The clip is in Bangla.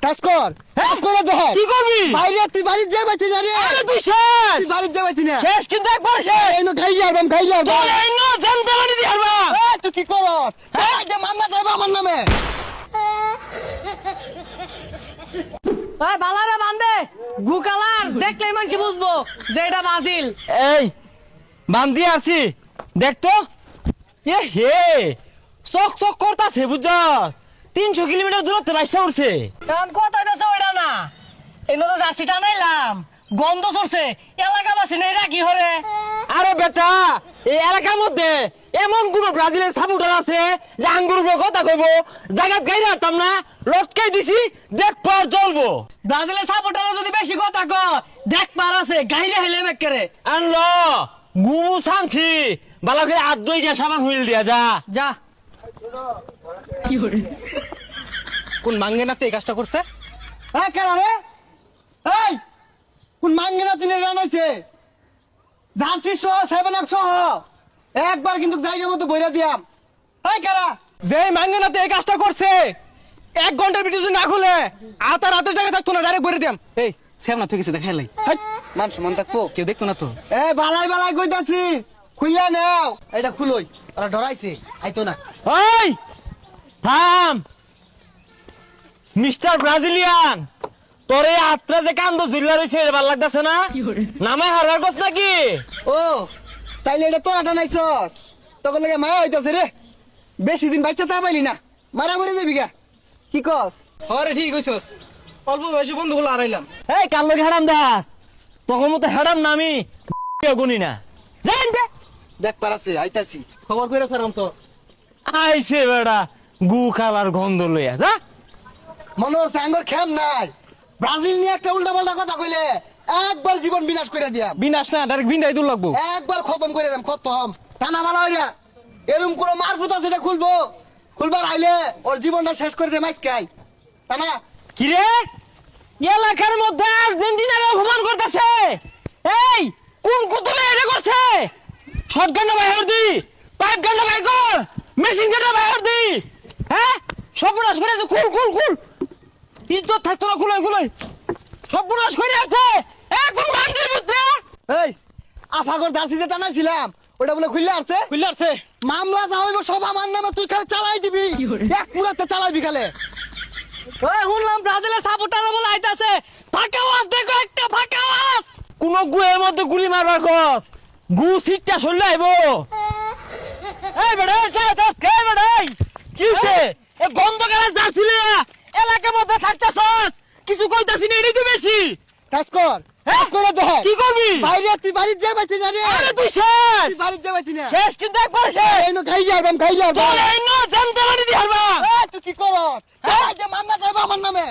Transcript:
কাজ কর কাজ করে দেখ কি করবি? বাইরে তুই বাড়ি যা বাইতে না রে আরে তুই শেষ তুই বাড়ি যা বাইতে না শেষ কিন্তু একবার শেষ এই নো খাই যাবো তোর এই নো জানতে পারি দি হারবা এই তুই কি করস চাই দে মামলা যাইবা আমার নামে ওই বালারে বান্দে গু কালার দেখলেই মানুষ বুঝবো যে এটা বাজিল। এই বান্দি আছি দেখ তো এ হে চক চক করতাছে বুঝছস 300 কিলোমিটার দূরত্বে বাইসা উঠছে কারণ কথা হইতাছে ওইটা না, এই নতো জার্সি টানাইলাম গন্ধ ছড়ছে এলাকাবাসী নেই রাখি হরে। আরে বেটা এই এলাকার মধ্যে এমন কোন ব্রাজিলের সাপোর্টার আছে যে আঙ্গুর উপরে কথা কইব জায়গা গাইরা আরতাম না লটকাই দিছি দেখ পার জ্বলবো ব্রাজিলের সাপোর্টার যদি বেশি কথা ক দেখ পার আছে গাইলে হেলে বেকরে আনলো গুমু সানছি বালা করে হাত ধুই দিয়া সাবান হুইল দিয়া যা যা। কোন মাঙ্গে নাতে এই কাজটা করছে হ্যাঁ কেন রে এই কোন মাঙ্গে না তিনে রানাইছে জার্সি সহ 7 আপ সহ একবার কিন্তু জায়গা মতো বইরা দিয়াম এই কারা যে মাঙ্গে নাতে এই কাজটা করছে 1 ঘন্টার ভিডিও যদি না খুলে আতার রাতের জায়গা থাকতো না ডাইরেক্ট বলে দিয়াম। এই সেম না থেকে গেছে দেখাইলাই হাই মান সমান থাকবো কেউ দেখতো না তো। এ বালাই বালাই কইতাছি খুইলা নাও এটা খুলই ওরা ডরাইছে আইতো না ওই থাম মিস্টার ব্রাজিলিয়ান তোরে আত্রা যে কান্দ ঝুল্লা রইছে এটা ভালো লাগতাছে না নামে হারার কস নাকি ও তাইলে এটা তোরা টানাইছস তখন লাগে মায়া হইতাছে রে বেশি দিন বাচ্চা তা পাইলি না মারা মরে যাবি গা কি কস আরে ঠিক কইছস অল্প বয়সে বন্ধুগুলো হারাইলাম। এই কাল লোক হেডাম দাস তখন মতো হেডাম নামি গুনি না জান দে দেখ পারাছে আইতাছি খবর কইরা ছাড়াম তো। আইছে বেড়া গু খাবার গন্ধ লইয়া যা মনোর সাঙ্গর খেম নাই ব্রাজিল নিয়ে একটা উল্টা পাল্টা কথা কইলে একবার জীবন বিনাশ করে দিয়াম বিনাশ না ডাইরেক্ট বিন্দাই দূর লাগবো। একবার খতম করে দিলাম খতম টানা ভালো হইরা এরকম কোন মারফুত আছে এটা খুলবো খুলবার আইলে ওর জীবনটা শেষ করে দে মাইসকাই টানা কিরে এলাকার মধ্যে আর্জেন্টিনার অপমান করতেছে এই কোন কুতুবে এটা করছে শটগানটা বাইর দি পাইপ গানটা বাইর কর মেশিন গানটা বাইর দি হ্যাঁ সর্বনাশ করে খুল খুল খুল ইজ্জত থাকতো না খুলাই খুলাই সর্বনাশ করে আছে এখন বান্দির পুত্র এই আফাগর জার্সি যে টানাইছিলাম ওটা বলে খুললে আসছে বুঝলে আসছে মামলা যা হইব সব আমার নামে তুই খালি চালাই দিবি এক পুরাতে চালাইবি খালে ওই শুনলাম ব্রাজিলের সাপোর্টার বলে আইতাছে ফাঁকা আওয়াজ দেখো একটা ফাঁকা আওয়াজ। কোন গুয়ের মধ্যে গুলি মারবার কস গু সিটটা সরলে আইবো এই বেড়া দাস কে বেড়া কিছে এ গন্ধ গেলা যাচ্ছিলে এলাকার মধ্যে থাকতাছস কিছু কইতাছিস না এটাই তো বেশি কাজ কর কাজ করে দেখ কি করবি বাইরে তুই বাড়ি যা বাইতে না রে আরে তুই শেষ তুই বাড়ি যা বাইতে না শেষ কিন্তু একবার শেষ এই নো খাই যাবো তোর এই নো জানতে পারি দি হারবা এই তুই কি করস চাই দে মামলা যাইবা আমার নামে